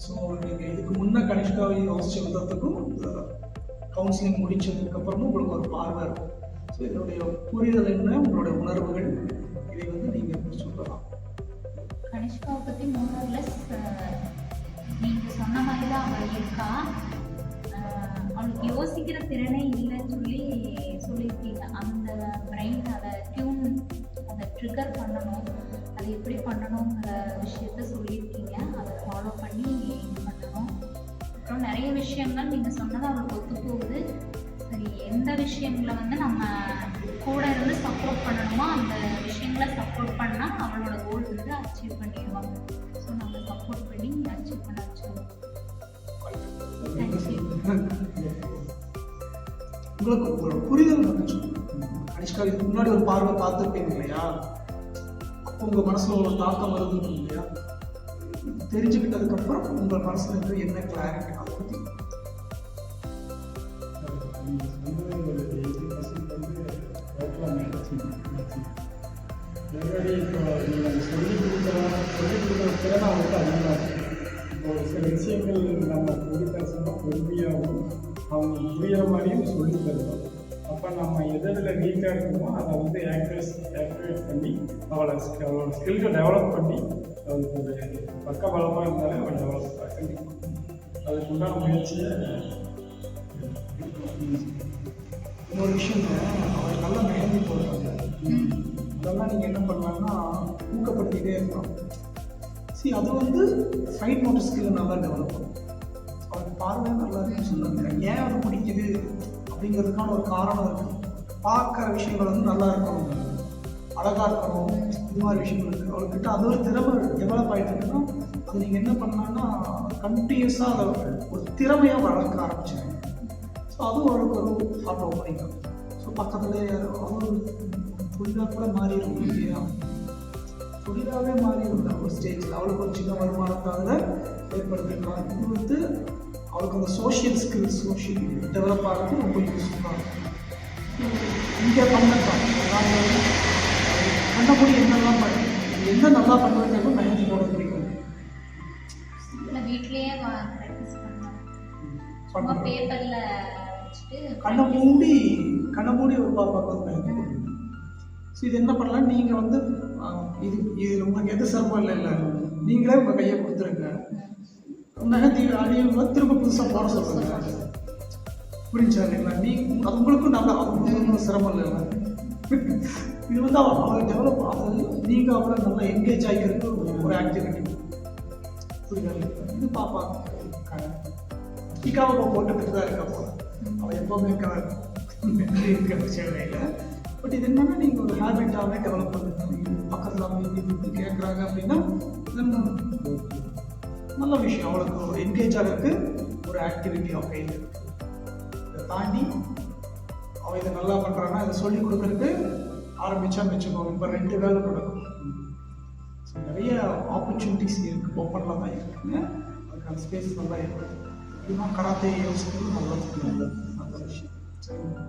So நீங்கள் இதுக்கு முன்னே கனிஷ்காவை யோசிச்சு விதத்துக்கும் கவுன்சிலிங் முடிச்சதுக்கப்புறமும் உங்களுக்கு ஒரு பார்வை இருக்கும். ஸோ இதனுடைய புரிதல் என்ன, உங்களுடைய உணர்வுகள், இதை வந்து நீங்கள் சொல்லலாம். கனிஷ்காவை பற்றி மோரலஸ் நீங்கள் சொன்ன மாதிரி தான் அவள் இருக்கா. அவளுக்கு யோசிக்கிற திறனே இல்லைன்னு சொல்லியிருக்கீங்க. அந்த பிரெயின் அதை ட்ரிகர் பண்ணணும், அதை எப்படி பண்ணணுங்கிற விஷயத்த சொல்லியிருக்கீங்க. அதை ஃபாலோ பண்ணி பண்ணணும். அப்புறம் நிறைய விஷயங்கள் நீங்கள் சொன்னது அவளுக்கு ஒத்து போகுது. சரி, எந்த விஷயங்களை வந்து நம்ம கூட இருந்து சப்போர்ட் பண்ணணுமோ அந்த விஷயங்களை சப்போர்ட் பண்ணால் அவளோட கோல் வந்து அச்சீவ் பண்ணிடுவாங்க. ஸோ நம்ம சப்போர்ட் பண்ணி அச்சீவ் பண்ண வச்சுருவோம். உங்களுக்கு ஒரு புரிதல் வந்துச்சு. கனிஷ்கா இதுக்கு முன்னாடி ஒரு பார்வை பார்த்துருப்பீங்க இல்லையா, அப்போ உங்கள் மனசில் ஒரு தாக்கம் வருது இல்லையா, தெரிஞ்சுக்கிட்டதுக்கப்புறம் உங்கள் மனசில் இருந்து என்ன கிளாரிட்டி அதை பற்றி திறன் அவங்களுக்கு அதிகமாக இருக்குது. இப்போ சில விஷயங்கள் நம்ம சொல்லித்தர சொன்னால் பொறுமையாகவும் அவங்க புரிகிற மாதிரியும் சொல்லி தருவோம். அப்போ நம்ம எதில் வீக்காக இருக்குமோ அதை வந்து ஆக்டிவேட் பண்ணி அவளோட ஸ்கில்ஸை டெவலப் பண்ணி அவளுக்கு ஒரு பக்க பலமாக இருந்தாலே அவள் டெவலப் கண்டிப்பாக அதுக்கு உண்டான முயற்சியை. இன்னொரு விஷயம், அவள் நல்லா மெஹந்தி போடுறாங்க. அதெல்லாம் நீங்கள் என்ன பண்ணலாம்னா ஊக்கப்படுத்திகிட்டே இருக்கலாம். அது வந்து ஃபைன் மோட்டர் ஸ்கில்லை நல்லா டெவலப் பண்ணும். அவருக்கு பார்வை நல்லா இருக்குன்னு சொன்னாங்க. ஏன் அது பிடிக்குது அப்படிங்கிறதுக்கான ஒரு காரணம் இருக்குது. பார்க்குற விஷயங்கள் வந்து நல்லா இருக்கணும், அழகாக இருக்கணும், இது மாதிரி விஷயங்கள் இருக்குது. அவர்கிட்ட அது ஒரு திறமை டெவலப் ஆகிட்டு இருக்குன்னா அது நீங்கள் என்ன பண்ணலான்னா கண்டினியூஸாக அதை ஒரு திறமையாக வளர்க்க ஆரம்பிச்சிருங்க. ஸோ அதுவும் அவருக்கு ஒரு ஹார்ட் ஓப்பனிங். ஸோ பக்கத்துலேயே அவரு புதிதாக கூட மாறிடும் இல்லையா, புதிதாகவே மாறிடும் ஒரு ஸ்டேஜில். அவளுக்கு ஒரு சின்ன வருமானத்தாக ஏற்படுத்திக்கலாம். இது வந்து அவளுக்கு அந்த சோஷியல் ஸ்கில்ஸ் டெவலப் ஆகிறது ரொம்ப யூஸ்ஃபுல்லாக இருக்கும். இங்கே பண்ணலாம் கண்டபடி என்னெல்லாம் என்ன நல்லா பண்ணுறது மெஹந்தி போட பிடிக்கும். வீட்லேயே ப்ராக்டிஸ் பண்ணலாம். பேப்பரில் வச்சுட்டு கண்ணை மூடி ஒரு பாப்பாவுக்கு வந்து மெஹந்தி போடுங்க. ஸோ இது என்ன பண்ணலாம், நீங்கள் வந்து இது உங்களுக்கு எது சிரமம் இல்லை, நீங்களே உங்கள் கையை கொடுத்துருங்க. மெஹந்தி அணியும் திரும்ப புதுசாக போட சொல்லுங்க. புரிஞ்சா இல்லைங்களா, அது உங்களுக்கும் நல்லா அவங்களுக்கு சிரமம் இல்லை. இது வந்து அவளை டெவலப் ஆகுது. நீங்கள் அவளை நல்லா என்கேஜ் ஆகிக்கிறது ஒரு ஆக்டிவிட்டி. புரியுதா? இது பாப்பாங்க இக்காவை போட்டுக்கிட்டு தான் இருக்கா போல. அவள் எப்போவுமே இருக்கிற விஷயம் இல்லை. பட் இது என்னன்னா நீங்கள் ஒரு ஹேபிட்டாகவே டெவலப் பண்ணுங்க. பக்கத்தில் அவங்க கேட்குறாங்க அப்படின்னா நல்ல விஷயம். அவளுக்கு ஒரு என்கேஜ் ஆகிறதுக்கு ஒரு ஆக்டிவிட்டி அவள் கையில் இருக்குது. இதை தாண்டி அவள் இதை நல்லா பண்ணுறான்னா இதை சொல்லிக் கொடுக்குறதுக்கு ஆரம்பித்தா வச்சுக்கோங்க. இப்போ 2 வேலை நடக்கும். ஸோ நிறைய ஆப்பர்ச்சுனிட்டிஸ் இருக்குது, ஓப்பனில் தான் இருக்குங்க. அதுக்கான ஸ்பேஸ் நல்லா இருக்குது. இதுதான் கராத்தே யோசிக்கிறது நல்ல விஷயம். சரிங்க.